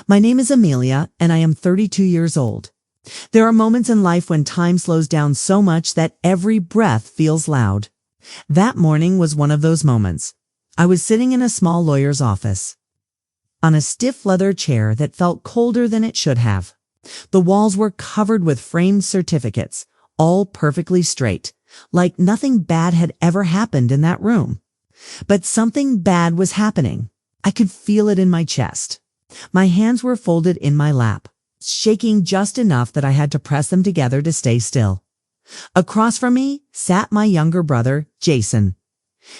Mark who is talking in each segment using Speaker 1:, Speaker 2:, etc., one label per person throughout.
Speaker 1: My name is Amelia, and I am 32 years old. There are moments in life when time slows down so much that every breath feels loud. That morning was one of those moments. I was sitting in a small lawyer's office, on a stiff leather chair that felt colder than it should have. The walls were covered with framed certificates, all perfectly straight, like nothing bad had ever happened in that room. But something bad was happening. I could feel it in my chest. My hands were folded in my lap, shaking just enough that I had to press them together to stay still. Across from me sat my younger brother, Jason.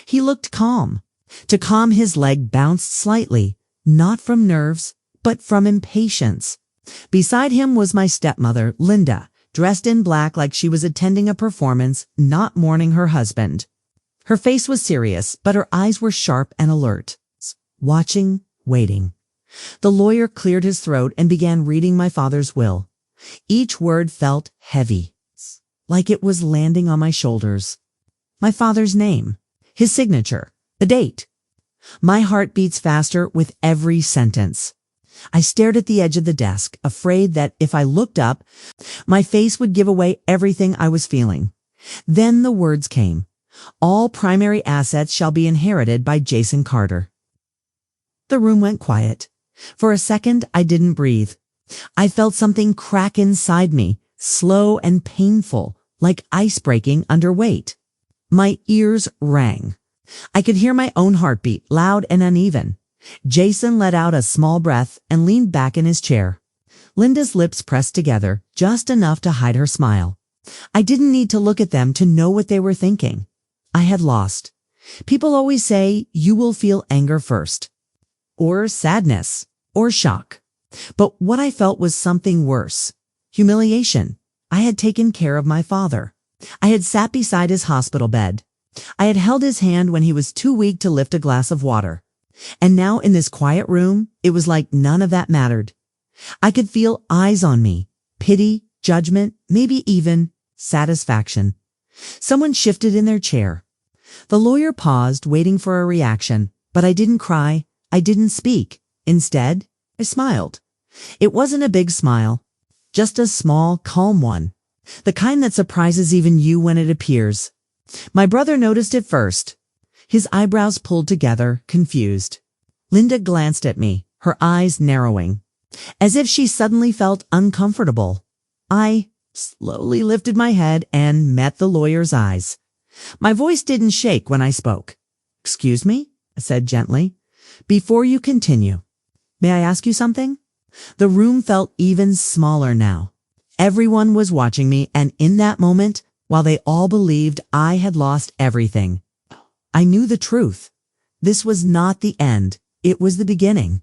Speaker 1: He looked calm. To calm, his leg bounced slightly, not from nerves, but from impatience. Beside him was my stepmother, Linda, dressed in black like she was attending a performance, not mourning her husband. Her face was serious, but her eyes were sharp and alert, watching, waiting. The lawyer cleared his throat and began reading my father's will. Each word felt heavy, like it was landing on my shoulders. My father's name, his signature, the date. My heart beats faster with every sentence. I stared at the edge of the desk, afraid that if I looked up, my face would give away everything I was feeling. Then the words came. All primary assets shall be inherited by Jason Carter. The room went quiet. For a second, I didn't breathe. I felt something crack inside me, slow and painful, like ice breaking under weight. My ears rang. I could hear my own heartbeat, loud and uneven. Jason let out a small breath and leaned back in his chair. Linda's lips pressed together, just enough to hide her smile. I didn't need to look at them to know what they were thinking. I had lost. People always say you will feel anger first, or sadness, or shock. But what I felt was something worse. Humiliation. I had taken care of my father. I had sat beside his hospital bed. I had held his hand when he was too weak to lift a glass of water. And now in this quiet room, it was like none of that mattered. I could feel eyes on me, pity, judgment, maybe even satisfaction. Someone shifted in their chair. The lawyer paused, waiting for a reaction, but I didn't cry. I didn't speak. Instead, I smiled. It wasn't a big smile, just a small, calm one, the kind that surprises even you when it appears. My brother noticed it first. His eyebrows pulled together, confused. Linda glanced at me, her eyes narrowing, as if she suddenly felt uncomfortable. I slowly lifted my head and met the lawyer's eyes. My voice didn't shake when I spoke. "Excuse me?" I said gently. "Before you continue, may I ask you something?" The room felt even smaller now. Everyone was watching me, and in that moment, while they all believed I had lost everything, I knew the truth. This was not the end. It was the beginning.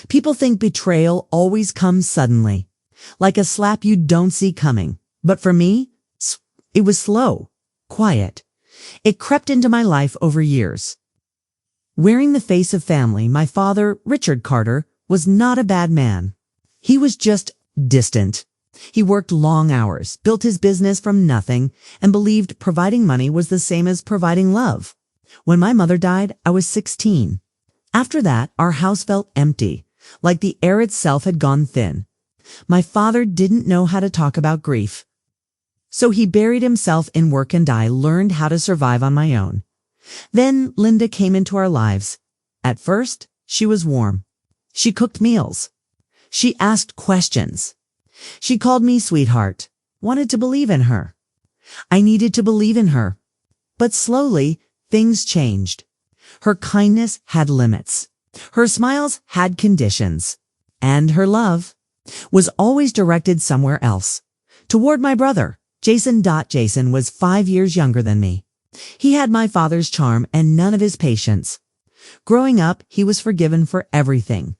Speaker 1: People think betrayal always comes suddenly, like a slap you don't see coming. But for me, it was slow, quiet. It crept into my life over years. Wearing the face of family, my father, Richard Carter, was not a bad man. He was just distant. He worked long hours, built his business from nothing, and believed providing money was the same as providing love. When my mother died, I was 16. After that, our house felt empty, like the air itself had gone thin. My father didn't know how to talk about grief. So he buried himself in work, and I learned how to survive on my own. Then Linda came into our lives. At first, she was warm. She cooked meals. She asked questions. She called me sweetheart, wanted to believe in her. I needed to believe in her. But slowly, things changed. Her kindness had limits. Her smiles had conditions. And her love was always directed somewhere else. Toward my brother, Jason. Jason was 5 years younger than me. He had my father's charm and none of his patience. Growing up, he was forgiven for everything.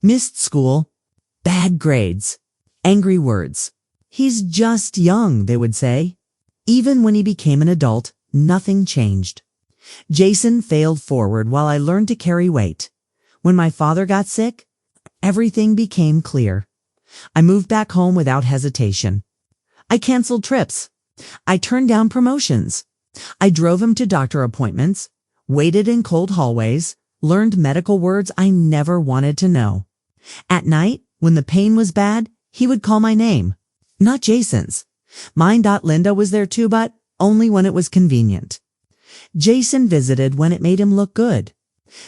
Speaker 1: Missed school, bad grades, angry words. He's just young, they would say. Even when he became an adult, nothing changed. Jason failed forward while I learned to carry weight. When my father got sick, everything became clear. I moved back home without hesitation. I canceled trips. I turned down promotions. I drove him to doctor appointments, waited in cold hallways, learned medical words I never wanted to know. At night, when the pain was bad, he would call my name, not Jason's. Mine. Linda was there too, but only when it was convenient. Jason visited when it made him look good.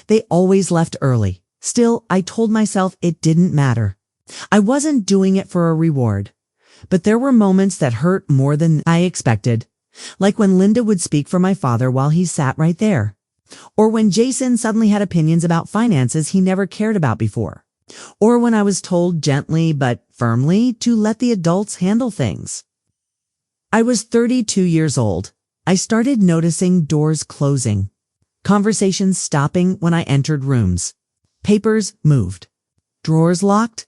Speaker 1: They always left early. Still, I told myself it didn't matter. I wasn't doing it for a reward. But there were moments that hurt more than I expected, like when Linda would speak for my father while he sat right there, or when Jason suddenly had opinions about finances he never cared about before, or when I was told gently but firmly to let the adults handle things. I was 32 years old. I started noticing doors closing, conversations stopping when I entered rooms, papers moved, drawers locked.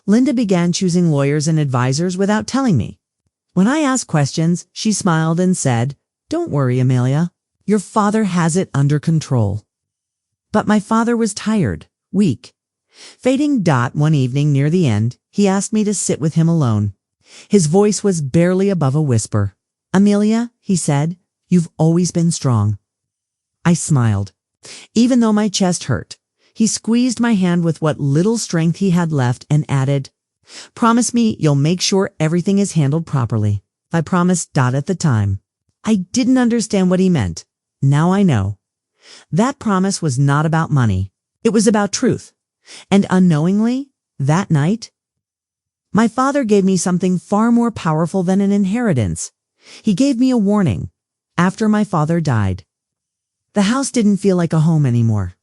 Speaker 1: Linda began choosing lawyers and advisors without telling me. When I asked questions, she smiled and said, "Don't worry, Amelia. Your father has it under control." But my father was tired, weak, fading. One evening near the end, he asked me to sit with him alone. His voice was barely above a whisper. "Amelia," he said, "you've always been strong." I smiled, even though my chest hurt. He squeezed my hand with what little strength he had left and added, "Promise me you'll make sure everything is handled properly." I promised. At the time, I didn't understand what he meant. Now I know. That promise was not about money. It was about truth. And unknowingly, that night, my father gave me something far more powerful than an inheritance. He gave me a warning. After my father died, the house didn't feel like a home anymore.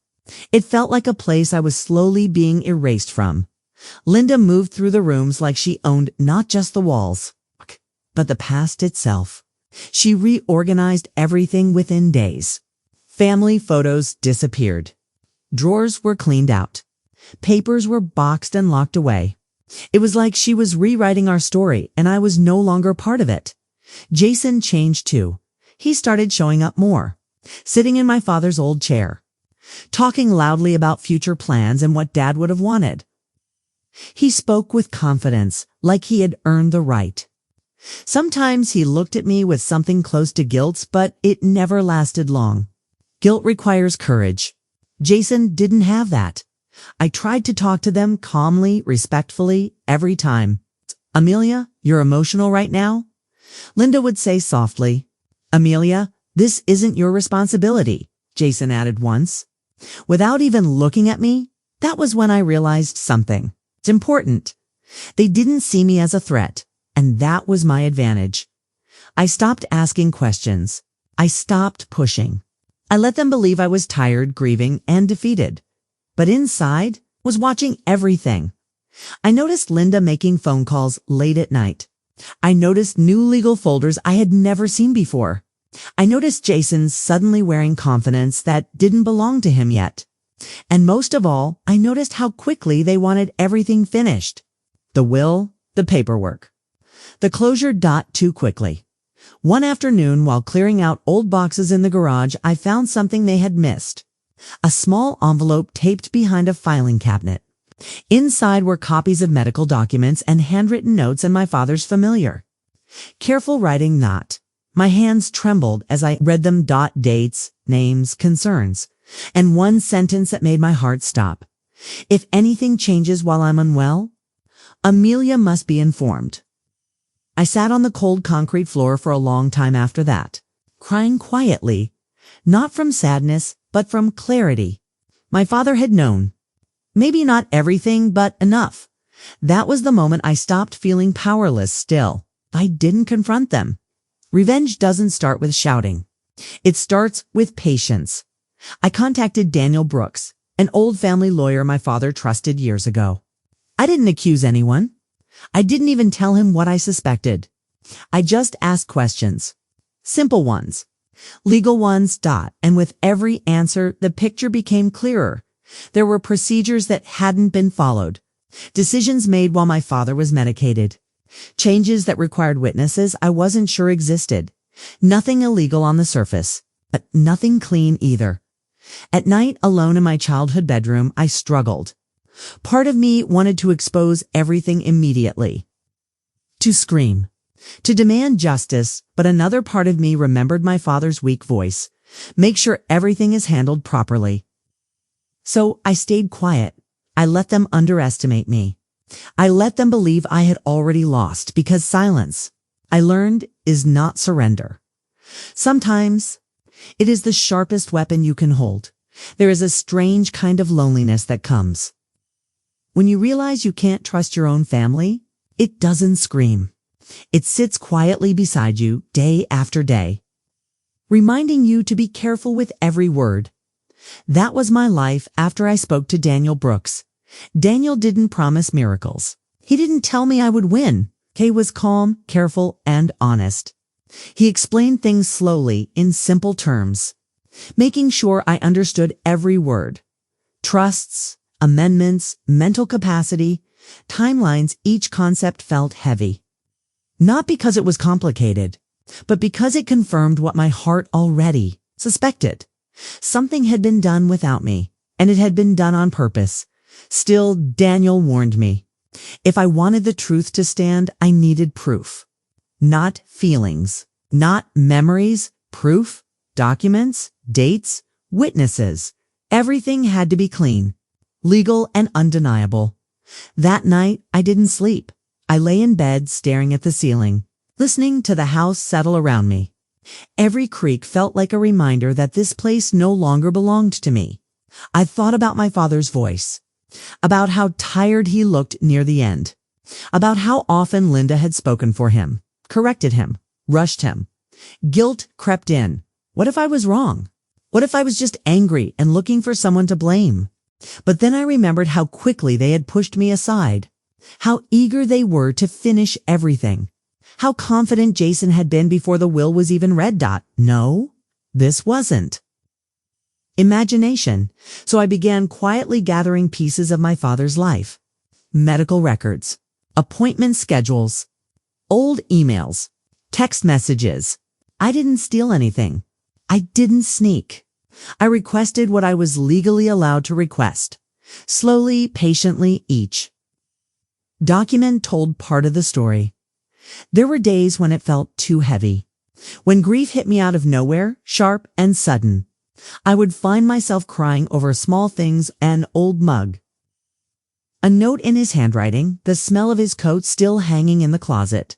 Speaker 1: It felt like a place I was slowly being erased from. Linda moved through the rooms like she owned not just the walls, but the past itself. She reorganized everything within days. Family photos disappeared. Drawers were cleaned out. Papers were boxed and locked away. It was like she was rewriting our story and I was no longer part of it. Jason changed too. He started showing up more, sitting in my father's old chair, talking loudly about future plans and what Dad would have wanted. He spoke with confidence, like he had earned the right. Sometimes he looked at me with something close to guilt, but it never lasted long. Guilt requires courage. Jason didn't have that. I tried to talk to them calmly, respectfully, every time. "Amelia, you're emotional right now?" Linda would say softly. "Amelia, this isn't your responsibility," Jason added once. Without even looking at me, that was when I realized something. It's important. They didn't see me as a threat, and that was my advantage. I stopped asking questions. I stopped pushing. I let them believe I was tired, grieving, and defeated. But inside was watching everything. I noticed Linda making phone calls late at night. I noticed new legal folders I had never seen before. I noticed Jason suddenly wearing confidence that didn't belong to him yet. And most of all, I noticed how quickly they wanted everything finished. The will, the paperwork. The closure. Too quickly. One afternoon, while clearing out old boxes in the garage, I found something they had missed. A small envelope taped behind a filing cabinet. Inside were copies of medical documents and handwritten notes in my father's familiar. Careful writing. My hands trembled as I read them. Dates, names, concerns, and one sentence that made my heart stop. "If anything changes while I'm unwell, Amelia must be informed." I sat on the cold concrete floor for a long time after that, crying quietly, not from sadness, but from clarity. My father had known. Maybe not everything, but enough. That was the moment I stopped feeling powerless. Still, I didn't confront them. Revenge doesn't start with shouting. It starts with patience. I contacted Daniel Brooks, an old family lawyer my father trusted years ago. I didn't accuse anyone. I didn't even tell him what I suspected. I just asked questions. Simple ones. Legal ones. And with every answer, the picture became clearer. There were procedures that hadn't been followed. Decisions made while my father was medicated. Changes that required witnesses I wasn't sure existed. Nothing illegal on the surface, but nothing clean either. At night, alone in my childhood bedroom, I struggled. Part of me wanted to expose everything immediately, to scream, to demand justice, but another part of me remembered my father's weak voice. Make sure everything is handled properly. So I stayed quiet. I let them underestimate me. I let them believe I had already lost because silence, I learned, is not surrender. Sometimes it is the sharpest weapon you can hold. There is a strange kind of loneliness that comes when you realize you can't trust your own family. It doesn't scream. It sits quietly beside you day after day, reminding you to be careful with every word. That was my life after I spoke to Daniel Brooks. Daniel didn't promise miracles. He didn't tell me I would win. Kay was calm, careful, and honest. He explained things slowly in simple terms, making sure I understood every word. Trusts, amendments, mental capacity, timelines, each concept felt heavy. Not because it was complicated, but because it confirmed what my heart already suspected. Something had been done without me, and it had been done on purpose. Still, Daniel warned me. If I wanted the truth to stand, I needed proof. Not feelings, not memories, proof, documents, dates, witnesses. Everything had to be clean, legal, and undeniable. That night, I didn't sleep. I lay in bed staring at the ceiling, listening to the house settle around me. Every creak felt like a reminder that this place no longer belonged to me. I thought about my father's voice, about how tired he looked near the end, about how often Linda had spoken for him, corrected him, rushed him. Guilt crept in. What if I was wrong? What if I was just angry and looking for someone to blame? But then I remembered how quickly they had pushed me aside, how eager they were to finish everything, how confident Jason had been before the will was even read. No, this wasn't imagination. So I began quietly gathering pieces of my father's life. Medical records, appointment schedules, old emails, text messages. I didn't steal anything. I didn't sneak. I requested what I was legally allowed to request. Slowly, patiently, each document told part of the story. There were days when it felt too heavy, when grief hit me out of nowhere, sharp and sudden. I would find myself crying over small things, an old mug, a note in his handwriting, the smell of his coat still hanging in the closet.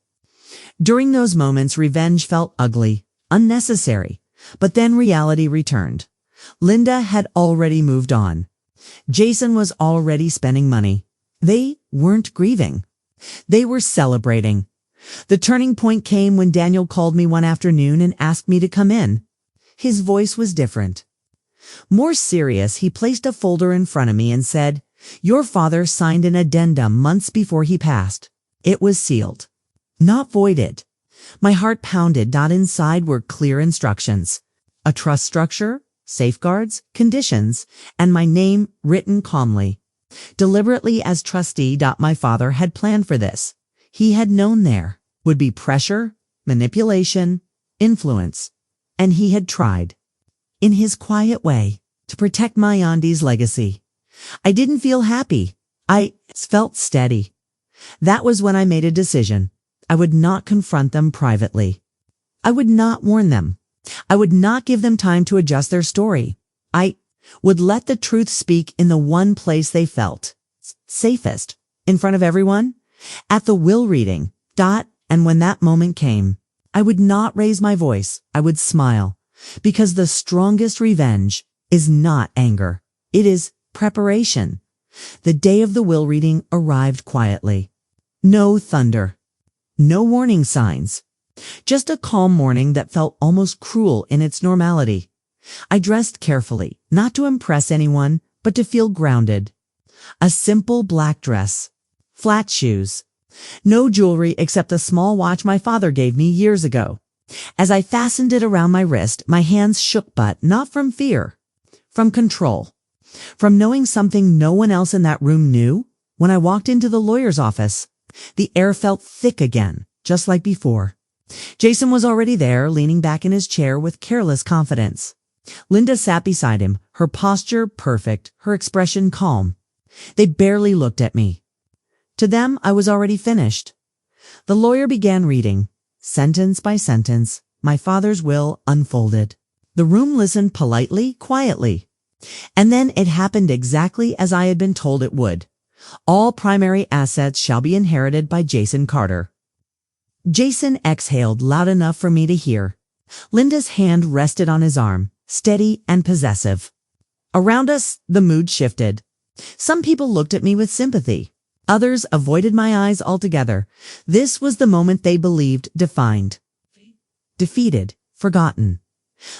Speaker 1: During those moments, revenge felt ugly, unnecessary, but then reality returned. Linda had already moved on. Jason was already spending money. They weren't grieving. They were celebrating. The turning point came when Daniel called me one afternoon and asked me to come in. His voice was different. More serious, he placed a folder in front of me and said, "Your father signed an addendum months before he passed. It was sealed, not voided." My heart pounded. Not inside were clear instructions, a trust structure, safeguards, conditions, and my name written calmly, deliberately as trustee. My father had planned for this. He had known there would be pressure, manipulation, influence, and he had tried, in his quiet way, to protect my Andy's legacy. I didn't feel happy. I felt steady. That was when I made a decision. I would not confront them privately. I would not warn them. I would not give them time to adjust their story. I would let the truth speak in the one place they felt safest, in front of everyone, at the will reading. And when that moment came, I would not raise my voice. I would smile, because the strongest revenge is not anger. It is preparation. The day of the will reading arrived quietly. No thunder, no warning signs, just a calm morning that felt almost cruel in its normality. I dressed carefully, not to impress anyone, but to feel grounded. A simple black dress, flat shoes, no jewelry except the small watch my father gave me years ago. As I fastened it around my wrist, my hands shook, but not from fear, from control, from knowing something no one else in that room knew. When I walked into the lawyer's office, the air felt thick again, just like before. Jason was already there, leaning back in his chair with careless confidence. Linda sat beside him, her posture perfect, her expression calm. They barely looked at me. To them, I was already finished. The lawyer began reading. Sentence by sentence, my father's will unfolded. The room listened politely, quietly. And then it happened exactly as I had been told it would. All primary assets shall be inherited by Jason Carter. Jason exhaled loud enough for me to hear. Linda's hand rested on his arm, steady and possessive. Around us, the mood shifted. Some people looked at me with sympathy. Others avoided my eyes altogether. This was the moment they believed defined. Defeated, forgotten.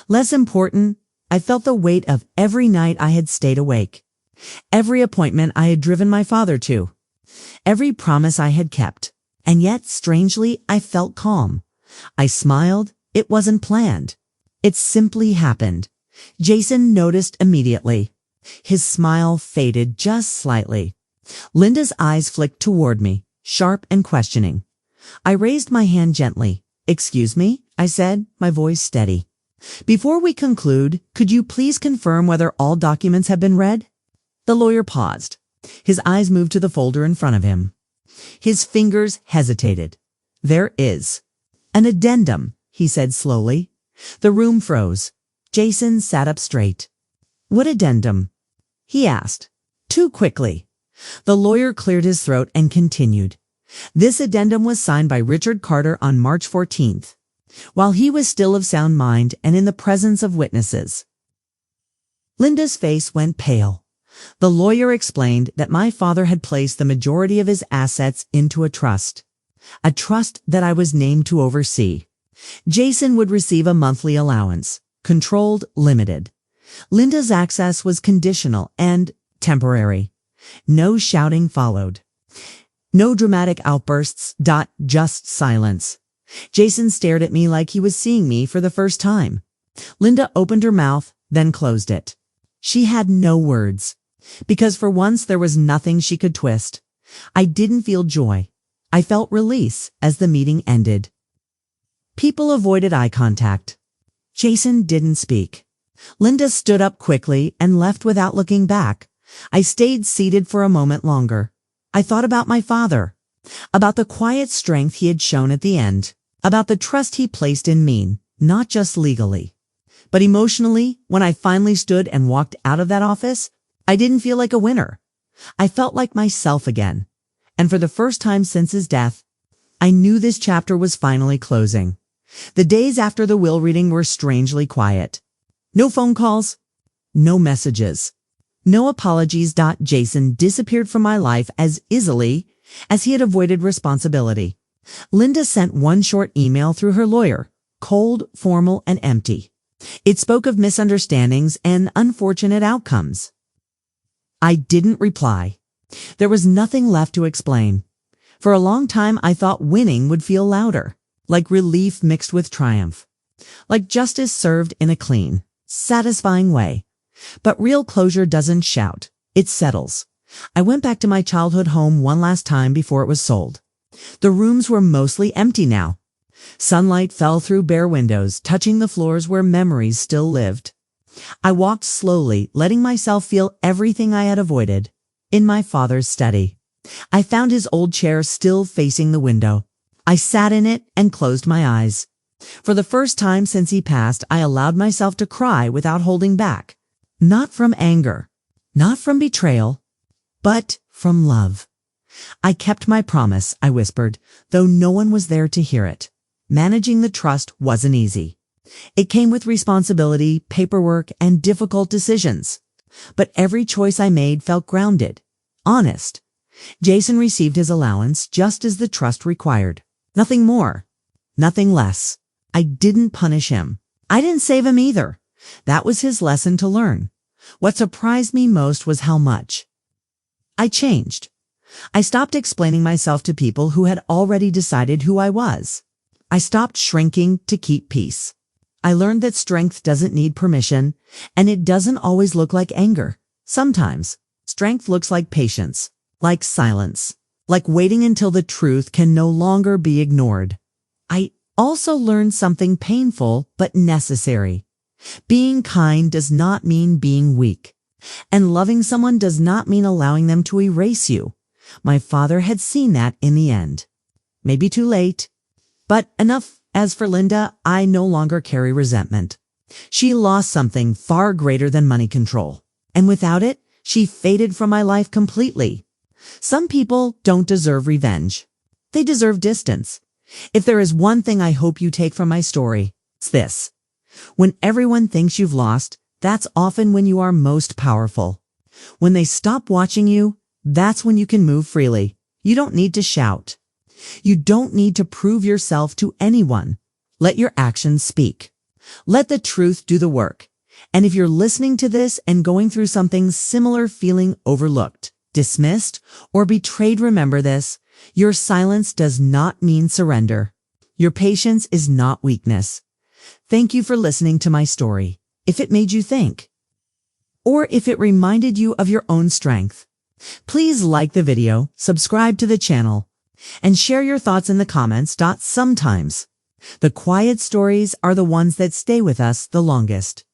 Speaker 1: Less important, I felt the weight of every night I had stayed awake. Every appointment I had driven my father to. Every promise I had kept. And yet, strangely, I felt calm. I smiled. It wasn't planned. It simply happened. Jason noticed immediately. His smile faded just slightly. Linda's eyes flicked toward me, sharp and questioning. I raised my hand gently. "Excuse me," I said, my voice steady. "Before we conclude, could you please confirm whether all documents have been read?" The lawyer paused. His eyes moved to the folder in front of him. His fingers hesitated. "There is an addendum," he said slowly. The room froze. Jason sat up straight. "What addendum?" he asked. Too quickly. The lawyer cleared his throat and continued. "This addendum was signed by Richard Carter on March 14th, while he was still of sound mind and in the presence of witnesses." Linda's face went pale. The lawyer explained that my father had placed the majority of his assets into a trust that I was named to oversee. Jason would receive a monthly allowance, controlled, limited. Linda's access was conditional and temporary. No shouting followed. No dramatic outbursts, just silence. Jason stared at me like he was seeing me for the first time. Linda opened her mouth, then closed it. She had no words, because for once there was nothing she could twist. I didn't feel joy. I felt release as the meeting ended. People avoided eye contact. Jason didn't speak. Linda stood up quickly and left without looking back. I stayed seated for a moment longer. I thought about my father, about the quiet strength he had shown at the end, about the trust he placed in me, not just legally, but emotionally. When I finally stood and walked out of that office, I didn't feel like a winner. I felt like myself again. And for the first time since his death, I knew this chapter was finally closing. The days after the will reading were strangely quiet. No phone calls, no messages, no apologies. Jason disappeared from my life as easily as he had avoided responsibility. Linda sent one short email through her lawyer, cold, formal, and empty. It spoke of misunderstandings and unfortunate outcomes. I didn't reply. There was nothing left to explain. For a long time, I thought winning would feel louder, like relief mixed with triumph, like justice served in a clean, satisfying way. But real closure doesn't shout. It settles. I went back to my childhood home one last time before it was sold. The rooms were mostly empty now. Sunlight fell through bare windows, touching the floors where memories still lived. I walked slowly, letting myself feel everything I had avoided. In my father's study, I found his old chair still facing the window. I sat in it and closed my eyes. For the first time since he passed, I allowed myself to cry without holding back. Not from anger, not from betrayal, but from love. "I kept my promise," I whispered, though no one was there to hear it. Managing the trust wasn't easy. It came with responsibility, paperwork, and difficult decisions. But every choice I made felt grounded, honest. Jason received his allowance just as the trust required. Nothing more, nothing less. I didn't punish him. I didn't save him either. That was his lesson to learn. What surprised me most was how much I changed. I stopped explaining myself to people who had already decided who I was. I stopped shrinking to keep peace. I learned that strength doesn't need permission, and it doesn't always look like anger. Sometimes, strength looks like patience, like silence, like waiting until the truth can no longer be ignored. I also learned something painful but necessary. Being kind does not mean being weak, and loving someone does not mean allowing them to erase you. My father had seen that in the end. Maybe too late, but enough. As for Linda, I no longer carry resentment. She lost something far greater than money control. And without it, she faded from my life completely. Some people don't deserve revenge. They deserve distance. If there is one thing I hope you take from my story, it's this. When everyone thinks you've lost, that's often when you are most powerful. When they stop watching you, that's when you can move freely. You don't need to shout. You don't need to prove yourself to anyone. Let your actions speak. Let the truth do the work. And if you're listening to this and going through something similar, feeling overlooked, dismissed, or betrayed, remember this. Your silence does not mean surrender. Your patience is not weakness. Thank you for listening to my story. If it made you think, or if it reminded you of your own strength, please like the video, subscribe to the channel, and share your thoughts in the comments. Sometimes the quiet stories are the ones that stay with us the longest.